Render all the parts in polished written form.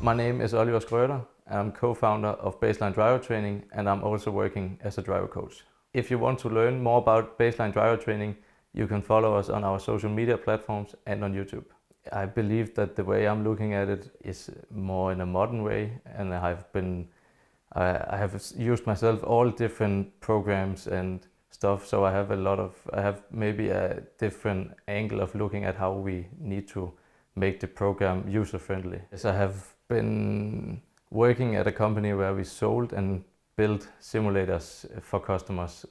My name is Oliver Schröder. I'm co-founder of Baseline Driver Training, and I'm also working as a driver coach. If you want to learn more about Baseline Driver Training, you can follow us on our social media platforms and on YouTube. I believe that the way I'm looking at it is more in a modern way, and I have used myself all different programs and stuff, so I have maybe a different angle of looking at how we need to make the program user-friendly. Yes, I have been working at a company where we sold and built simulators for customers,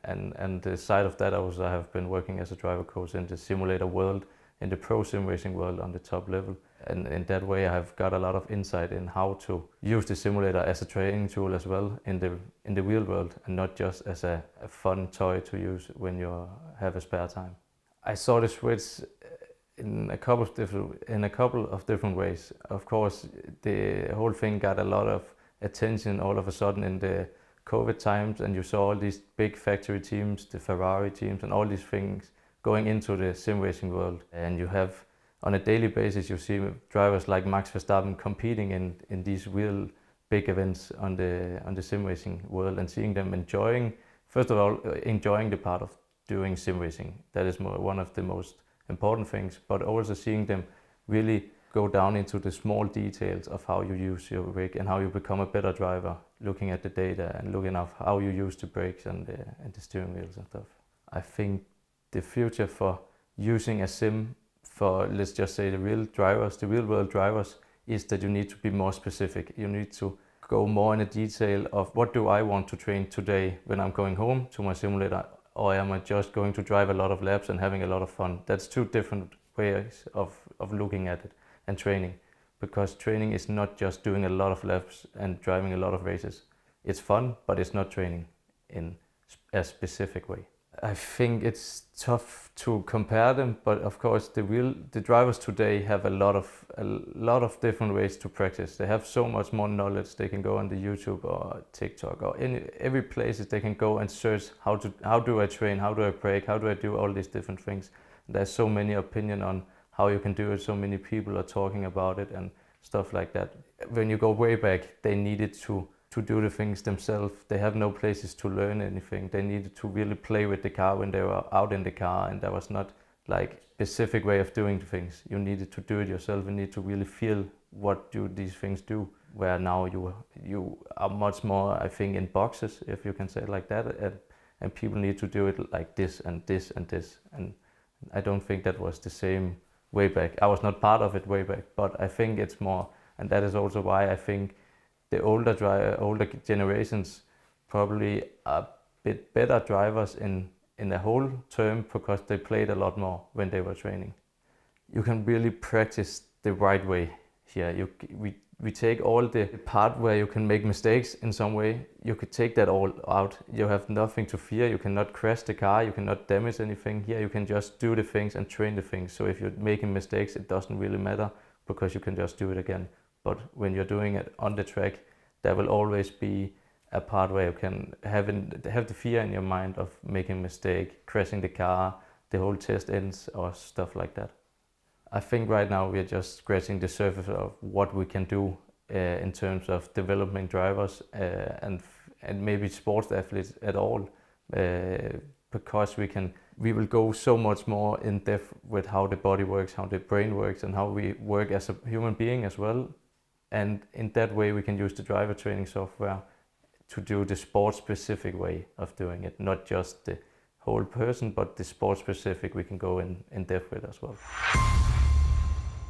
and the side of that I have been working as a driver coach in the simulator world, in the pro sim racing world on the top level. And in that way I have got a lot of insight in how to use the simulator as a training tool as well in the real world, and not just as a fun toy to use when you have a spare time. I saw the switch in a couple of different ways. Of course, the whole thing got a lot of attention all of a sudden in the COVID times, and you saw all these big factory teams, the Ferrari teams and all these things going into the sim racing world. And you have, on a daily basis, you see drivers like Max Verstappen competing in these real big events on the sim racing world, and seeing them enjoying the part of doing sim racing. That is one of the most important things, but also seeing them really go down into the small details of how you use your rig and how you become a better driver, looking at the data and looking at how you use the brakes and the steering wheels and stuff. I think the future for using a sim for, let's just say, the real world drivers, is that you need to be more specific. You need to go more in the detail of what do I want to train today when I'm going home to my simulator, or am I just going to drive a lot of laps and having a lot of fun? That's two different ways of looking at it and training, because training is not just doing a lot of laps and driving a lot of races. It's fun, but it's not training in a specific way. I think it's tough to compare them, but of course the drivers today have a lot of different ways to practice. They have so much more knowledge. They can go on the YouTube or TikTok or every place they can go and search how do I train, how do I brake, how do I do all these different things. There's so many opinions on how you can do it. So many people are talking about it and stuff like that. When you go way back, they needed to do the things themselves. They have no places to learn anything. They needed to really play with the car when they were out in the car, and there was not like specific way of doing things. You needed to do it yourself and need to really feel what do these things do. Where now you are much more, I think, in boxes, if you can say it like that, and people need to do it like this and this and this. And I don't think that was the same way back. I was not part of it way back, but I think it's more, and that is also why I think the older generations probably are a bit better drivers in the whole term, because they played a lot more when they were training. You can really practice the right way here. We take all the part where you can make mistakes in some way. You could take that all out. You have nothing to fear. You cannot crash the car. You cannot damage anything. Here you can just do the things and train the things. So if you're making mistakes, it doesn't really matter, because you can just do it again. But when you're doing it on the track, there will always be a part where you can have the fear in your mind of making a mistake, crashing the car, the whole test ends or stuff like that. I think right now we're just scratching the surface of what we can do in terms of developing drivers and maybe sports athletes at all, because we will go so much more in depth with how the body works, how the brain works, and how we work as a human being as well. And in that way we can use the driver training software to do the sport specific way of doing it, not just the whole person, but the sport specific we can go in depth with as well.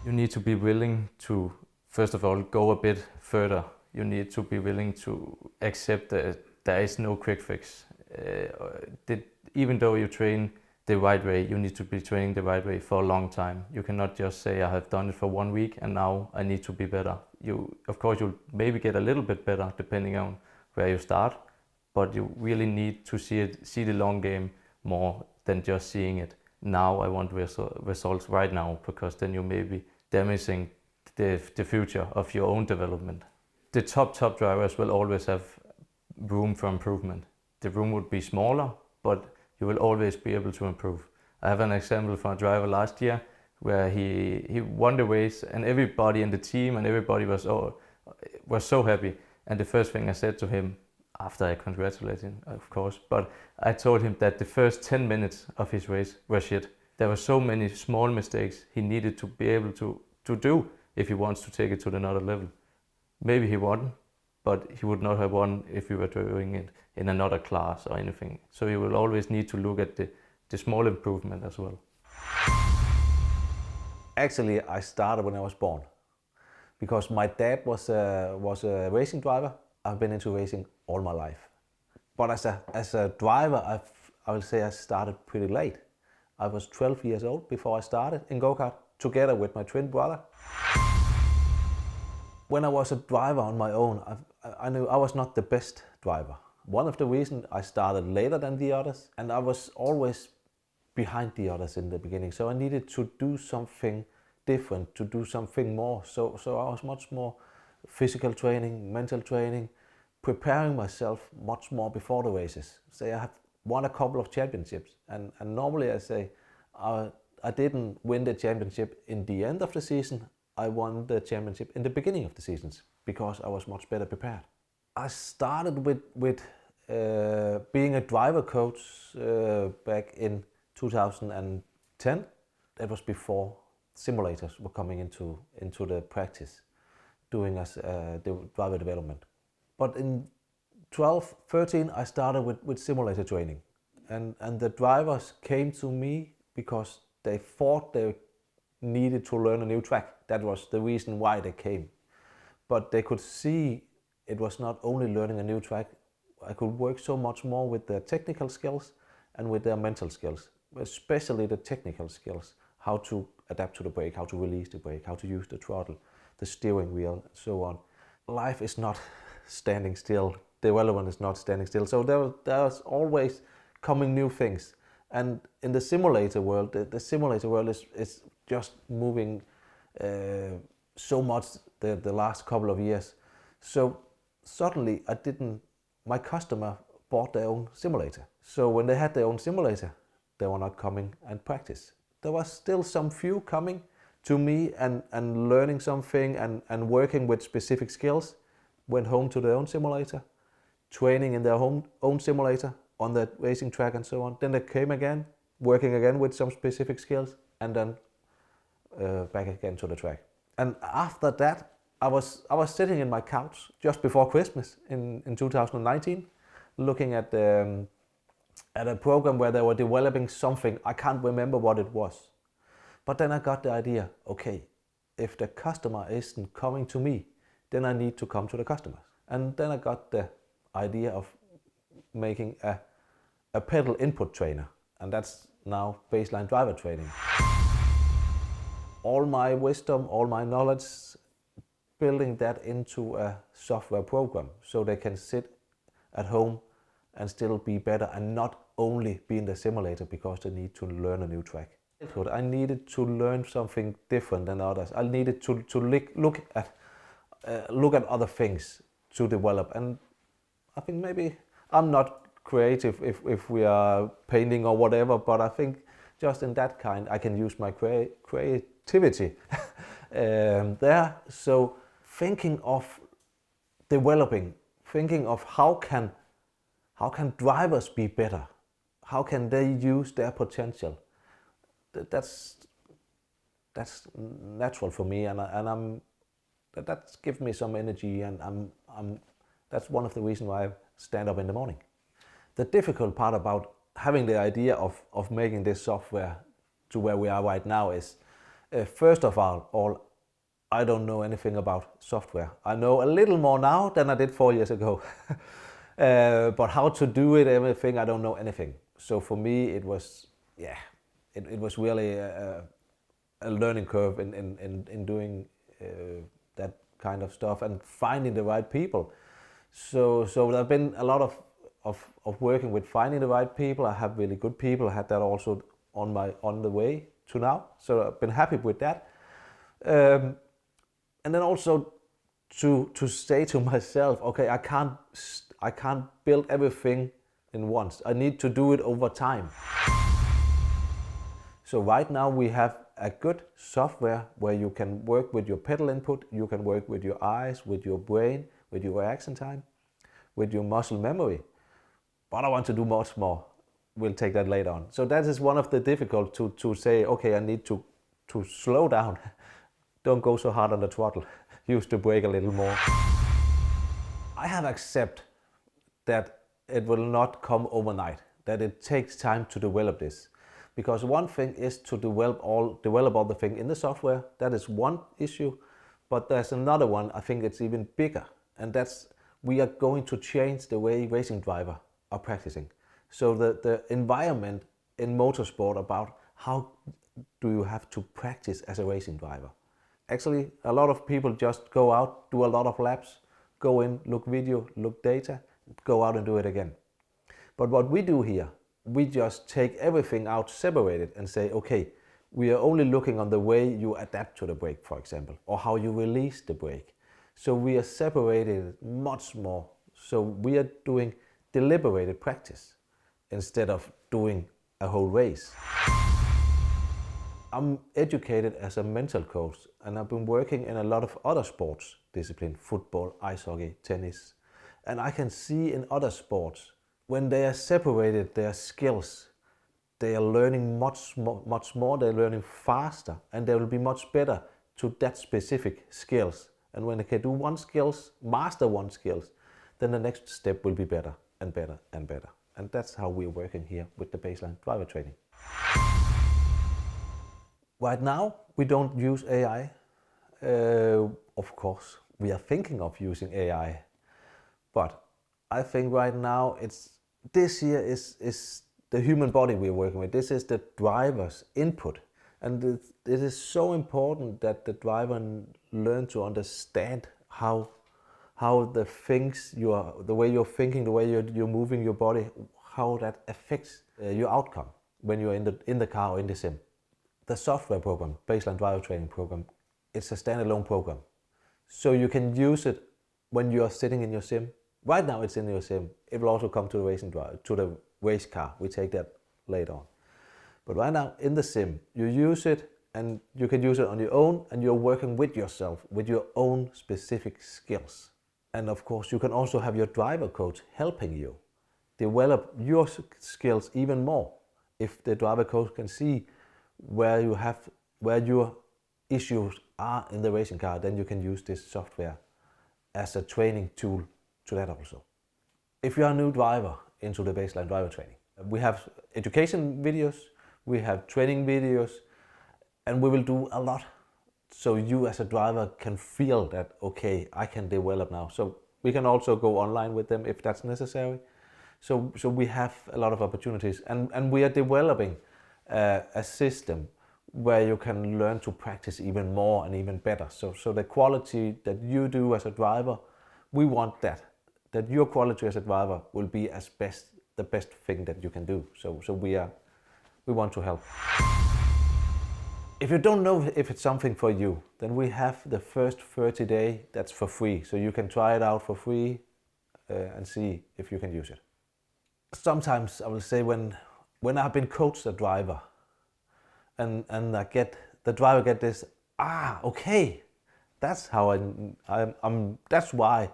You need to be willing to, first of all, go a bit further. You need to be willing to accept that there is no quick fix. Even though you train the right way, you need to be training the right way for a long time. You cannot just say, I have done it for 1 week and now I need to be better. Of course, you'll maybe get a little bit better depending on where you start, but you really need to see the long game more than just seeing it. Now I want results right now, because then you may be damaging the future of your own development. The top drivers will always have room for improvement. The room would be smaller, but you will always be able to improve. I have an example from a driver last year where he won the race, and everybody in the team and everybody was so happy. And the first thing I said to him, after I congratulated him, of course, but I told him that the first 10 minutes of his race were shit. There were so many small mistakes he needed to be able to do if he wants to take it to another level. Maybe he won, but he would not have won if we were doing it in another class or anything. So you will always need to look at the small improvement as well. Actually, I started when I was born, because my dad was a racing driver. I've been into racing all my life, but as a driver, I will say I started pretty late. I was 12 years old before I started in go-kart together with my twin brother. When I was a driver on my own, I knew I was not the best driver. One of the reasons I started later than the others, and I was always behind the others in the beginning. So I needed to do something different, to do something more. So I was much more physical training, mental training, preparing myself much more before the races. Say I have won a couple of championships, and normally I say I didn't win the championship in the end of the season. I won the championship in the beginning of the seasons because I was much better prepared. I started with being a driver coach back in 2010. That was before simulators were coming into the practice, doing as the driver development. But in 12, 13, I started with simulator training, and the drivers came to me because they thought they needed to learn a new track. That was the reason why they came. But they could see it was not only learning a new track. I could work so much more with their technical skills and with their mental skills, especially the technical skills, how to adapt to the brake, how to release the brake, how to use the throttle, the steering wheel, and so on. Life is not standing still. Development is not standing still. So there's always coming new things. And in the simulator world, the simulator world is just moving so much the last couple of years. So suddenly my customer bought their own simulator. So when they had their own simulator, they were not coming and practice. There was still some few coming to me and learning something and working with specific skills, went home to their own simulator, training in their own simulator on the racing track and so on. Then they came again, working again with some specific skills, and then back again to the track. And after that, I was sitting in my couch just before Christmas in 2019, looking at a program where they were developing something. I can't remember what it was. But then I got the idea, okay, if the customer isn't coming to me, then I need to come to the customers. And then I got the idea of making a pedal input trainer, and that's now baseline driver training. All my wisdom, all my knowledge, building that into a software program so they can sit at home and still be better and not only be in the simulator because they need to learn a new track. I needed to learn something different than others. I needed to look at other things to develop, and I think maybe I'm not creative if we are painting or whatever, but I think just in that kind I can use my creativity there. So thinking of developing, thinking of how can drivers be better, how can they use their potential, that's natural for me, and that gives me some energy, and that's one of the reasons why I stand up in the morning. The difficult part about having the idea of making this software to where we are right now is, first of all, I don't know anything about software. I know a little more now than I did 4 years ago. But how to do it, everything, I don't know anything. So for me, it was really a learning curve in doing that kind of stuff and finding the right people. So there have been a lot of working with finding the right people. I have really good people. I had that also on the way to now. So I've been happy with that. And then also to say to myself, okay, I can't build everything in once. I need to do it over time. So right now we have a good software where you can work with your pedal input, you can work with your eyes, with your brain, with your reaction time, with your muscle memory. But I want to do much more. We'll take that later on. So that is one of the difficult to say, okay, I need to slow down. Don't go so hard on the throttle. Use the brake a little more. I have accepted that it will not come overnight, that it takes time to develop this. Because one thing is to develop all the things in the software. That is one issue. But there's another one, I think it's even bigger. And that's, we are going to change the way racing drivers are practicing. So the environment in motorsport about how do you have to practice as a racing driver. Actually, a lot of people just go out, do a lot of laps, go in, look video, look data, go out and do it again. But what we do here, we just take everything out, separate it and say, okay, we are only looking on the way you adapt to the brake, for example, or how you release the brake. So we are separated much more. So we are doing deliberated practice instead of doing a whole race. I'm educated as a mental coach and I've been working in a lot of other sports disciplines, football, ice hockey, tennis. And I can see in other sports, when they are separated their skills, they are learning much more, they're learning faster, and they will be much better to that specific skills. And when they can do one skills, master one skills, then the next step will be better and better and better. And that's how we're working here with the baseline driver training. Right now, we don't use AI. Of course, we are thinking of using AI, but I think right now this year is the human body we're working with. This is the driver's input. And it is so important that the driver learn to understand how the things the way you're thinking, the way you're moving your body, how that affects your outcome when you're in the car or in the sim. The software program, baseline driver training program, it's a standalone program. So you can use it when you are sitting in your sim. Right now it's in your sim. It will also come to the racing driver, to the race car. We take that later on. But right now in the sim, you use it and you can use it on your own and you're working with yourself, with your own specific skills. And of course you can also have your driver coach helping you develop your skills even more. If the driver coach can see where your issues are in the racing car, then you can use this software as a training tool to that also. If you are a new driver into the baseline driver training, we have education videos, we have training videos, and we will do a lot so you as a driver can feel that, okay, I can develop now. So we can also go online with them if that's necessary. So we have a lot of opportunities, and we are developing a system where you can learn to practice even more and even better. So the quality that you do as a driver, we want that your quality as a driver will be the best thing that you can do. So we want to help. If you don't know if it's something for you, then we have the first 30 days that's for free. So you can try it out for free and see if you can use it. Sometimes I will say when I've been coached a driver and the driver get this, okay, that's how that's why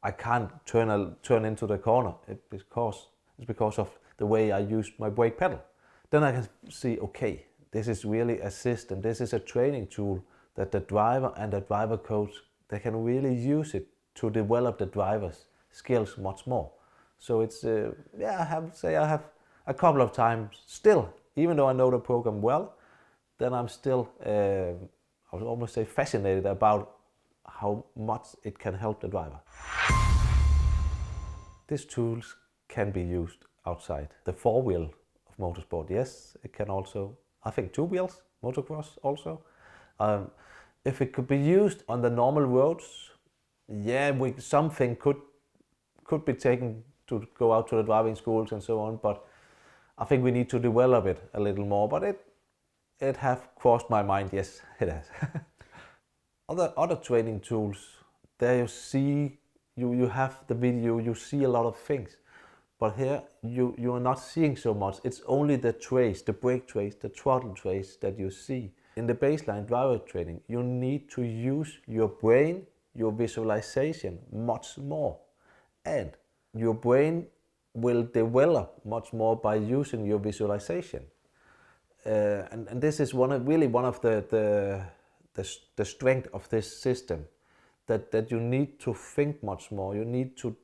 I can't turn into the corner. It's because of the way I use my brake pedal. Then I can see, okay, this is really a system. This is a training tool that the driver and the driver coach, they can really use it to develop the driver's skills much more. So it's, I have a couple of times still, even though I know the program well, then I'm still, I would almost say fascinated about how much it can help the driver. These tools can be used outside. The four-wheel of motorsport, yes, it can also, I think 2 wheels, motocross also. If it could be used on the normal roads, yeah, something could be taken to go out to the driving schools and so on, but I think we need to develop it a little more, but it have crossed my mind, yes, it has. Other training tools, there you see, you have the video, you see a lot of things, but here you are not seeing so much. It's only the trace, the brake trace, the throttle trace that you see. In the baseline driver training, you need to use your brain, your visualization much more. And your brain will develop much more by using your visualization. And this is really one of the strength of this system, that you need to think much more. You need to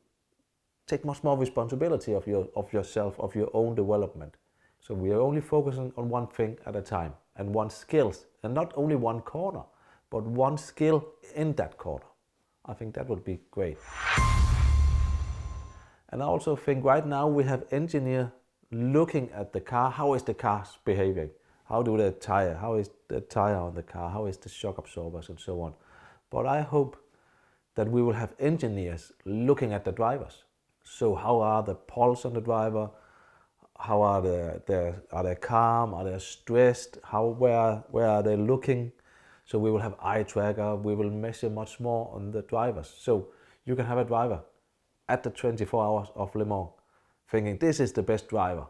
take much more responsibility of yourself, of your own development. So we are only focusing on one thing at a time and one skills, and not only one corner, but one skill in that corner. I think that would be great. And I also think right now we have engineers looking at the car. How is the car behaving? How is the tire on the car? How is the shock absorbers and so on? But I hope that we will have engineers looking at the drivers. So how are the pulse on the driver? How are they calm? Are they stressed? Where are they looking? So we will have eye tracker. We will measure much more on the drivers. So you can have a driver at the 24 hours of Le Mans thinking this is the best driver.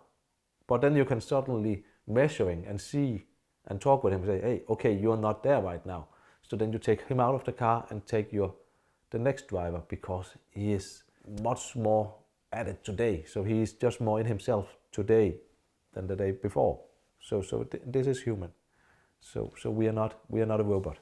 But then you can suddenly measuring and see and talk with him and say, hey, okay, you're not there right now. So then you take him out of the car and take the next driver, because he is much more at it today. So he is just more in himself today than the day before. So this is human. So we are not a robot.